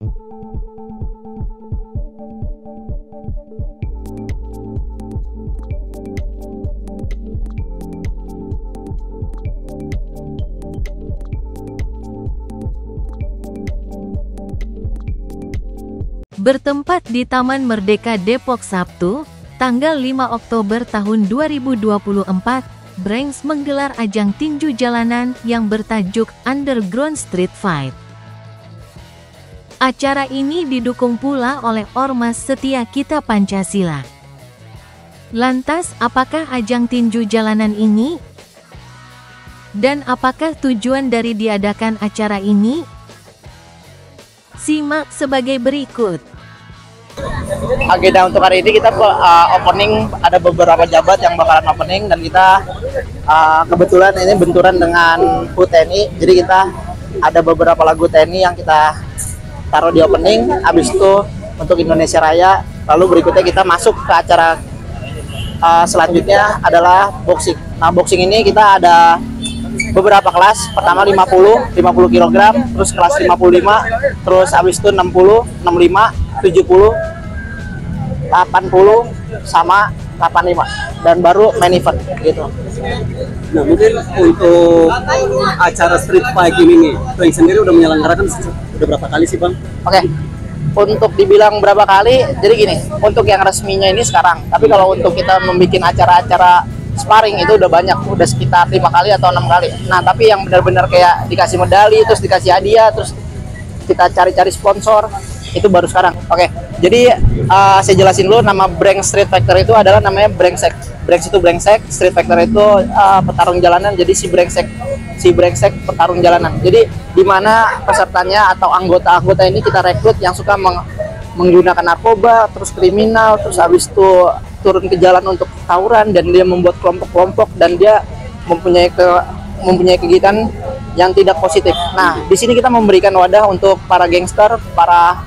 Bertempat di Taman Merdeka Depok Sabtu, tanggal 5 Oktober tahun 2024, Branks menggelar ajang tinju jalanan yang bertajuk Underground Street Fight. Acara ini didukung pula oleh Ormas Setia Kita Pancasila. Lantas, apakah ajang tinju jalanan ini? Dan apakah tujuan dari diadakan acara ini? Simak sebagai berikut. Agenda untuk hari ini kita opening, ada beberapa jabat yang bakalan opening, dan kita kebetulan ini benturan dengan HUT TNI, jadi kita ada beberapa lagu TNI yang kita taruh di opening. Habis itu untuk Indonesia Raya, lalu berikutnya kita masuk ke acara selanjutnya adalah boxing. Nah, boxing ini kita ada beberapa kelas, pertama 50 kg, terus kelas 55, terus habis itu 60, 65, 70, 80 sama 85, dan baru main event gitu. Nah, mungkin untuk acara street fight ini nih, Branks sendiri udah menyelenggarakan udah berapa kali sih, Bang? Oke. Untuk dibilang berapa kali, jadi gini, untuk yang resminya ini sekarang, tapi kalau untuk kita membuat acara-acara sparring itu udah banyak, udah sekitar 5 kali atau 6 kali. Nah, tapi yang benar-benar kayak dikasih medali, terus dikasih hadiah, terus kita cari-cari sponsor, itu baru sekarang. Oke, jadi saya jelasin dulu, nama Branks Street Fighter itu adalah namanya Brengsek. Branks itu brengsek, Street Fighter itu petarung jalanan, jadi si brengsek petarung jalanan. Jadi di mana pesertanya atau anggota-anggota ini kita rekrut yang suka menggunakan narkoba, terus kriminal, terus habis itu turun ke jalan untuk tawuran, dan dia membuat kelompok-kelompok, dan dia mempunyai kegiatan yang tidak positif. Nah, di sini kita memberikan wadah untuk para gangster, para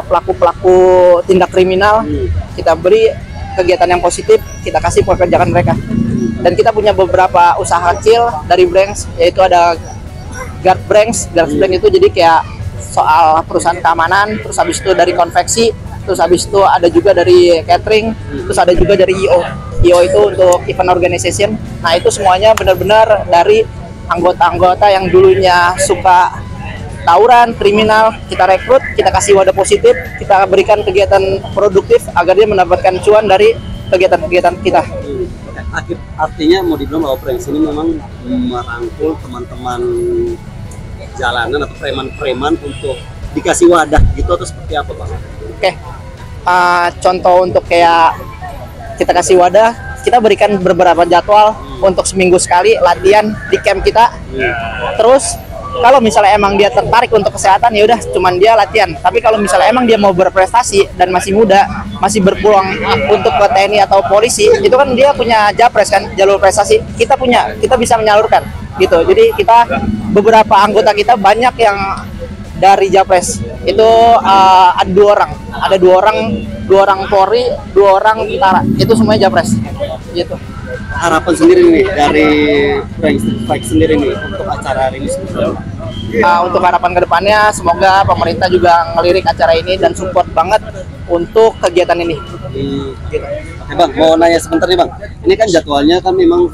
pelaku-pelaku tindak kriminal. Kita beri kegiatan yang positif, kita kasih pekerjaan mereka. Dan kita punya beberapa usaha kecil dari Branks, yaitu ada Guard Branks. Guard Branks itu jadi kayak soal perusahaan keamanan, terus habis itu dari konveksi, terus habis itu ada juga dari catering, terus ada juga dari IO. IO itu untuk event organization. Nah, itu semuanya benar-benar dari anggota-anggota yang dulunya suka tawuran, kriminal, kita rekrut, kita kasih wadah positif, kita berikan kegiatan produktif agar dia mendapatkan cuan dari kegiatan-kegiatan kita. Artinya mau dibilang bahwa Branks ini memang merangkul teman-teman jalanan atau preman-preman untuk dikasih wadah gitu, atau seperti apa, Bang? Oke, contoh untuk kayak kita kasih wadah, kita berikan beberapa jadwal untuk seminggu sekali latihan di camp kita. Terus kalau misalnya emang dia tertarik untuk kesehatan, ya udah cuman dia latihan. Tapi kalau misalnya emang dia mau berprestasi dan masih muda, masih berpeluang untuk ke TNI atau polisi, itu kan dia punya japres kan, jalur prestasi. Kita bisa menyalurkan gitu. Jadi kita beberapa anggota kita banyak yang dari japres. Itu ada dua orang Polri, 2 orang tentara. Itu semuanya japres gitu. Harapan sendiri nih dari Branks Street Fight sendiri nih untuk acara hari ini sebenarnya? Untuk harapan kedepannya, semoga pemerintah juga ngelirik acara ini dan support banget untuk kegiatan ini. Gitu. Oke, Bang, mau nanya sebentar nih, Bang. Ini kan jadwalnya kan memang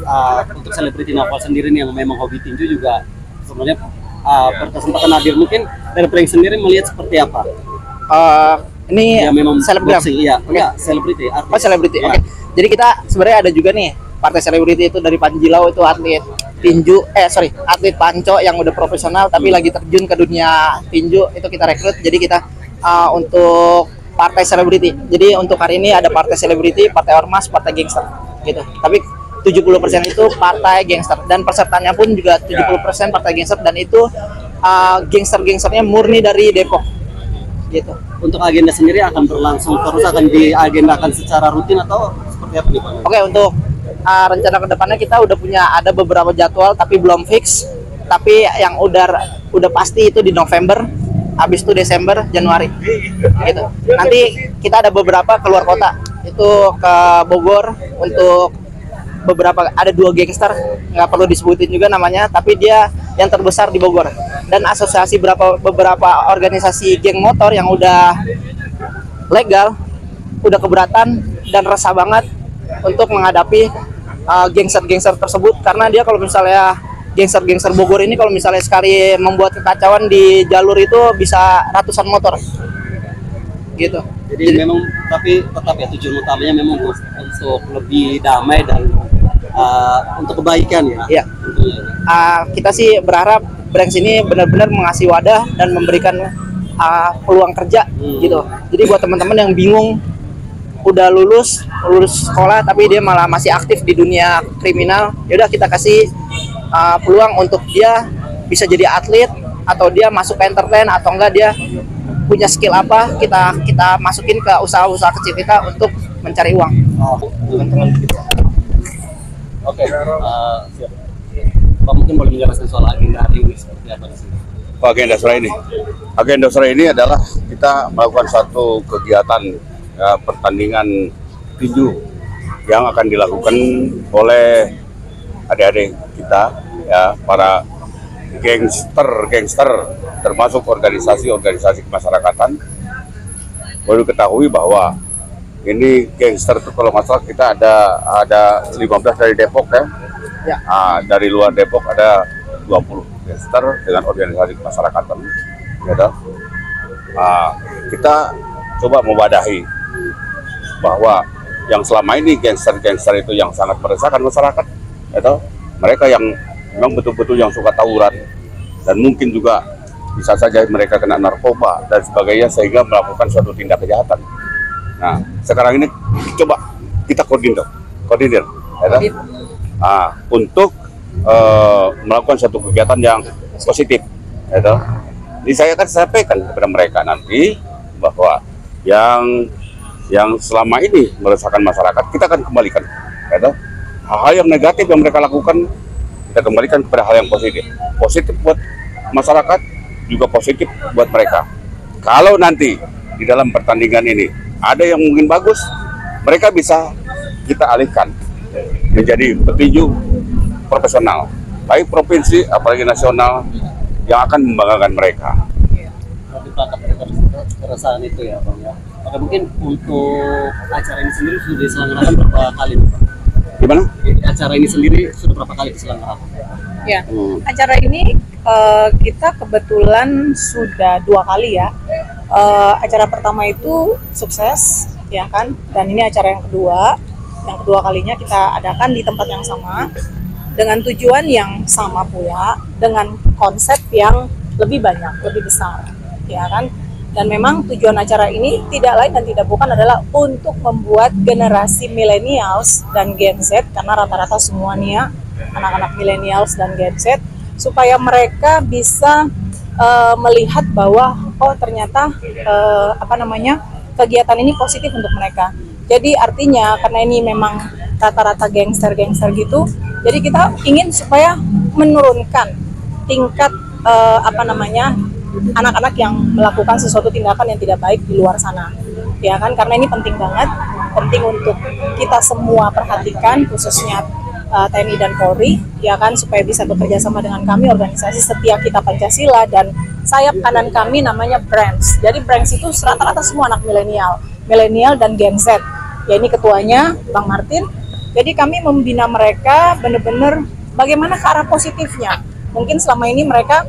untuk selebriti Naval sendiri nih yang memang hobi tinju juga sebenarnya berkesempatan hadir. Mungkin dari Branks sendiri melihat seperti apa? Ini ya, memang selebgram. Iya, enggak selebriti. Oh, selebriti. Ya. Oke. Jadi kita sebenarnya ada juga nih partai selebriti itu dari Panjilau, itu atlet tinju, atlet panco yang udah profesional tapi lagi terjun ke dunia tinju, itu kita rekrut. Jadi kita untuk partai selebriti. Jadi untuk hari ini ada partai selebriti, partai ormas, partai gangster gitu. Tapi 70% itu partai gangster, dan pesertanya pun juga 70% partai gangster, dan itu gangster-gangsternya murni dari Depok gitu. Untuk agenda sendiri akan berlangsung terus, akan diagendakan secara rutin atau seperti apa nih, Pak? Oke, untuk rencana kedepannya kita udah punya ada beberapa jadwal tapi belum fix. Tapi yang udah pasti itu di November, habis itu Desember, Januari gitu. Nanti kita ada beberapa keluar kota, itu ke Bogor untuk beberapa, ada 2 gangster, nggak perlu disebutin juga namanya, tapi dia yang terbesar di Bogor. Dan asosiasi beberapa organisasi geng motor yang udah legal, udah keberatan dan resah banget untuk menghadapi gangster-gangster tersebut, karena dia kalau misalnya gangster-gangster Bogor ini kalau misalnya sekali membuat kekacauan di jalur itu bisa ratusan motor gitu. Jadi memang tapi tetap ya tujuan utamanya memang untuk lebih damai dan untuk kebaikan ya. Iya. Kita sih berharap Branks ini benar-benar mengasih wadah dan memberikan peluang kerja gitu. Jadi buat teman-teman yang bingung udah lulus sekolah tapi dia malah masih aktif di dunia kriminal, yaudah kita kasih peluang untuk dia bisa jadi atlet, atau dia masuk ke entertain, atau enggak dia punya skill apa, kita masukin ke usaha-usaha kecil kita untuk mencari uang. Teman-teman kita. Oke, siap. Pak mungkin boleh menjelaskan soal agenda hari ini seperti apa di sini? Agenda sore ini adalah kita melakukan satu kegiatan pertandingan tinju yang akan dilakukan oleh adik-adik kita ya, para gangster termasuk organisasi kemasyarakatan. Baru ketahui bahwa ini gangster itu kalau masalah kita ada 15 dari Depok ya. Dari luar Depok ada 20 gangster dengan organisasi kemasyarakatan. Ya, kita coba mewadahi bahwa yang selama ini gangster itu yang sangat meresahkan masyarakat, ya, mereka yang memang betul-betul yang suka tawuran dan mungkin juga bisa saja mereka kena narkoba dan sebagainya sehingga melakukan suatu tindak kejahatan. Nah, sekarang ini coba kita koordinir ya, untuk melakukan satu kegiatan yang positif. Ya, jadi saya akan sampaikan kepada mereka nanti bahwa yang selama ini meresahkan masyarakat kita akan kembalikan. Ya, hal-hal yang negatif yang mereka lakukan kita kembalikan kepada hal yang positif buat masyarakat, juga positif buat mereka. Kalau nanti di dalam pertandingan ini ada yang mungkin bagus, mereka bisa kita alihkan menjadi petinju profesional, baik provinsi apalagi nasional, yang akan membanggakan mereka. Tapi keresahan itu ya Bang ya. Oke, mungkin untuk acara ini sendiri sudah diselenggarakan berapa kali Pak? Gimana? Acara ini sendiri sudah berapa kali diselenggarakan? Ya, acara ini kita kebetulan sudah 2 kali ya. Acara pertama itu sukses ya kan, dan ini acara yang kedua kalinya kita adakan di tempat yang sama dengan tujuan yang sama pula, dengan konsep yang lebih banyak, lebih besar ya kan. Dan memang tujuan acara ini tidak lain dan tidak bukan adalah untuk membuat generasi millennials dan Gen Z, karena rata-rata semuanya anak-anak millennials dan Gen Z, supaya mereka bisa melihat bahwa ternyata kegiatan ini positif untuk mereka. Jadi artinya karena ini memang rata-rata gangster gitu, jadi kita ingin supaya menurunkan tingkat anak-anak yang melakukan sesuatu tindakan yang tidak baik di luar sana, ya kan? Karena ini penting banget, penting untuk kita semua perhatikan, khususnya TNI dan Polri, ya kan, supaya bisa bekerja sama dengan kami, organisasi Setia Kita Pancasila, dan sayap kanan kami namanya Branks. Jadi Branks itu rata-rata semua anak milenial dan Gen Z. Ya, ini ketuanya Bang Martin. Jadi kami membina mereka benar-benar bagaimana ke arah positifnya. Mungkin selama ini mereka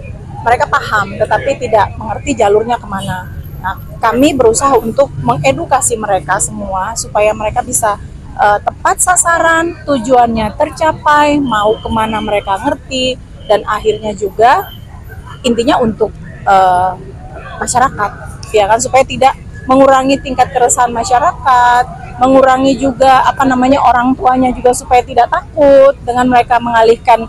paham, tetapi tidak mengerti jalurnya kemana. Nah, kami berusaha untuk mengedukasi mereka semua supaya mereka bisa tepat sasaran, tujuannya tercapai, mau kemana mereka ngerti, dan akhirnya juga intinya untuk masyarakat, ya kan, supaya tidak mengurangi tingkat keresahan masyarakat, mengurangi juga orang tuanya juga supaya tidak takut dengan mereka mengalihkan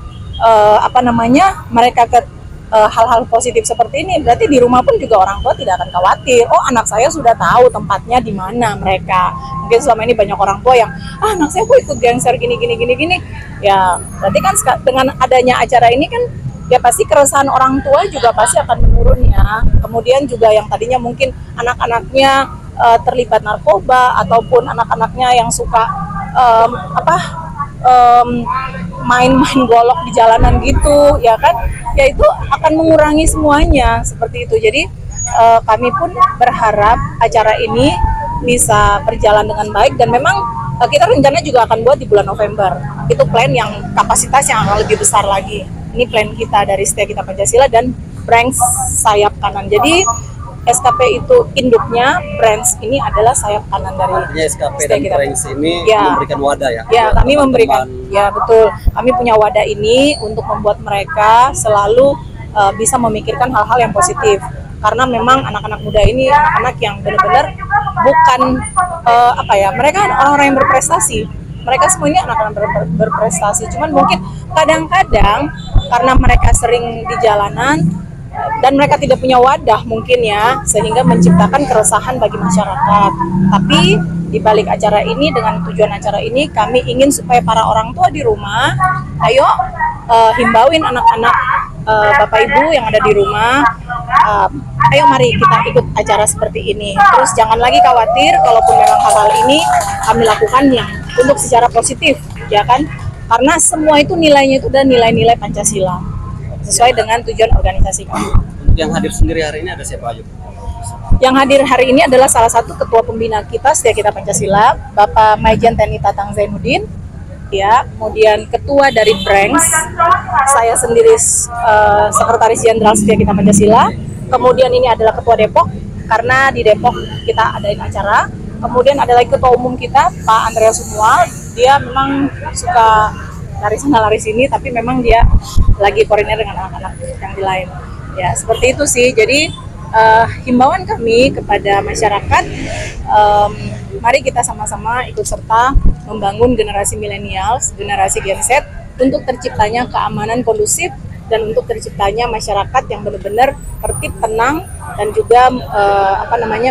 mereka ke hal-hal positif seperti ini. Berarti di rumah pun juga orang tua tidak akan khawatir, anak saya sudah tahu tempatnya di mana mereka. Mungkin selama ini banyak orang tua yang anak saya kok ikut gangster gini. Ya berarti kan dengan adanya acara ini kan ya pasti keresahan orang tua juga pasti akan menurun ya. Kemudian juga yang tadinya mungkin anak-anaknya terlibat narkoba, ataupun anak-anaknya yang suka main-main golok di jalanan gitu, ya kan? Ya itu akan mengurangi semuanya seperti itu. Jadi kami pun berharap acara ini bisa berjalan dengan baik, dan memang kita rencana juga akan buat di bulan November. Itu plan yang kapasitas yang akan lebih besar lagi. Ini plan kita dari Setia Kita Pancasila dan Brands Sayap Kanan. Jadi SKP itu induknya, Brands ini adalah sayap kanan dari Artinya SKP dan Brands ini memberikan wadah ya? Ya, kami memberikan, ya betul. Kami punya wadah ini untuk membuat mereka selalu bisa memikirkan hal-hal yang positif. Karena memang anak-anak muda ini anak-anak yang benar-benar bukan mereka orang-orang yang berprestasi. Mereka semua ini anak-anak berprestasi. Cuman mungkin kadang-kadang karena mereka sering di jalanan dan mereka tidak punya wadah mungkin ya, sehingga menciptakan keresahan bagi masyarakat. Tapi di balik acara ini, dengan tujuan acara ini, kami ingin supaya para orang tua di rumah, ayo himbauin anak-anak Bapak Ibu yang ada di rumah, ayo mari kita ikut acara seperti ini. Terus jangan lagi khawatir, kalaupun memang hal-hal ini kami lakukan yang untuk secara positif, ya kan? Karena semua itu nilainya itu dan nilai-nilai Pancasila sesuai dengan tujuan organisasi kami. Yang hadir sendiri hari ini ada siapa aja? Yang hadir hari ini adalah salah satu ketua pembina kita Setia Kita Pancasila, Bapak Maijen TNI Tatang Zainuddin, ya, kemudian ketua dari Brands, saya sendiri sekretaris jenderal Setia Kita Pancasila, kemudian ini adalah ketua Depok karena di Depok kita adain acara, kemudian ada lagi ketua umum kita Pak Andreas Sumual, dia memang suka lari sana lari sini, tapi memang dia lagi koordinir dengan anak-anak yang di lain, ya seperti itu sih. Jadi himbauan kami kepada masyarakat, mari kita sama-sama ikut serta membangun generasi milenials, generasi Gen Z, untuk terciptanya keamanan kondusif dan untuk terciptanya masyarakat yang benar-benar tertib, tenang, dan juga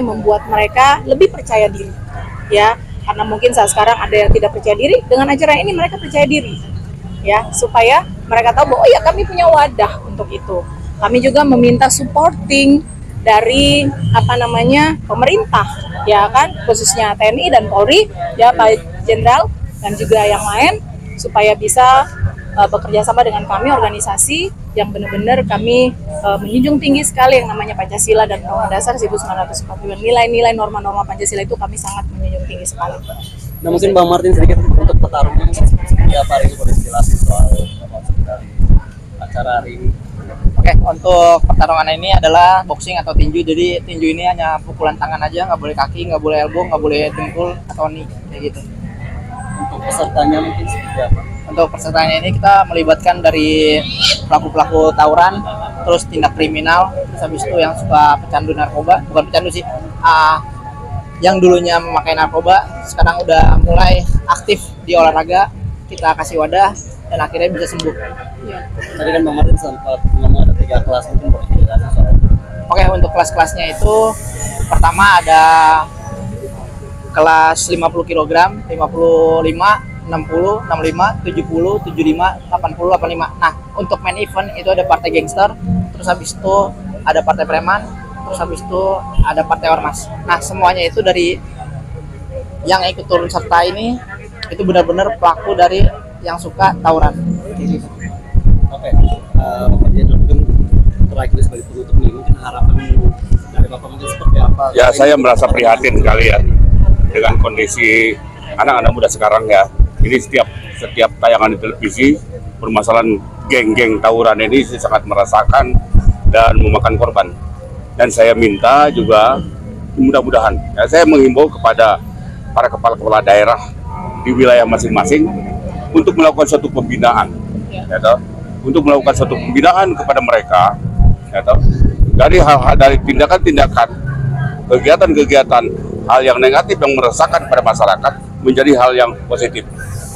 membuat mereka lebih percaya diri, ya. Karena mungkin saat sekarang ada yang tidak percaya diri, dengan acara ini mereka percaya diri, ya, supaya mereka tahu bahwa oh ya, kami punya wadah untuk itu. Kami juga meminta supporting dari pemerintah, ya kan, khususnya TNI dan Polri, ya Pak Jenderal dan juga yang lain, supaya bisa bekerja sama dengan kami organisasi yang benar-benar kami menjunjung tinggi sekali yang namanya Pancasila dan Undang-Undang Dasar 1945. Nilai-nilai norma-norma Pancasila itu kami sangat menjunjung tinggi sekali. Nah, mungkin Bang Martin sedikit untuk petarungnya seperti apa hari ini, boleh jelasin soal dari acara hari ini. Oke, untuk pertarungan ini adalah boxing atau tinju. Jadi tinju ini hanya pukulan tangan aja, nggak boleh kaki, nggak boleh elbow, nggak boleh dengkul atau knee, kayak gitu. Untuk pesertanya mungkin seperti apa? Untuk pesertanya ini kita melibatkan dari pelaku-pelaku tawuran, terus tindak kriminal, terus habis itu yang suka pecandu narkoba, bukan pecandu sih, yang dulunya memakai narkoba, sekarang udah mulai aktif di olahraga, kita kasih wadah dan akhirnya bisa sembuh. Tadi kan Bang Martin sempat ngomong ada 3 kelas, mungkin boleh dijelasin soal. Oke, untuk kelas-kelasnya itu pertama ada kelas 50 kg, 55, 60, 65, 70, 75, 80, 85. Nah, untuk main event itu ada partai gangster, terus habis itu ada partai preman, terus habis itu ada partai ormas. Nah, semuanya itu dari yang ikut turun serta ini itu benar-benar pelaku dari yang suka tawuran. Oke, Bapak Jenderal, mungkin terakhir sebagai penutup nih, mungkin harapan dari Bapak mungkin seperti apa? Ya, saya merasa prihatin sekali ya dengan kondisi anak-anak muda sekarang ya. Ini setiap tayangan di televisi, permasalahan geng-geng tawuran ini saya sangat merasakan dan memakan korban. Dan saya minta juga mudah-mudahan, ya, saya menghimbau kepada para kepala-kepala daerah di wilayah masing-masing untuk melakukan suatu pembinaan, ya, untuk melakukan suatu pembinaan kepada mereka, ya, dari hal-hal, dari tindakan-tindakan, kegiatan-kegiatan, hal yang negatif yang meresahkan pada masyarakat menjadi hal yang positif.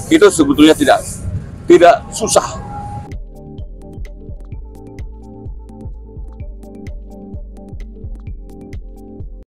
Itu sebetulnya tidak susah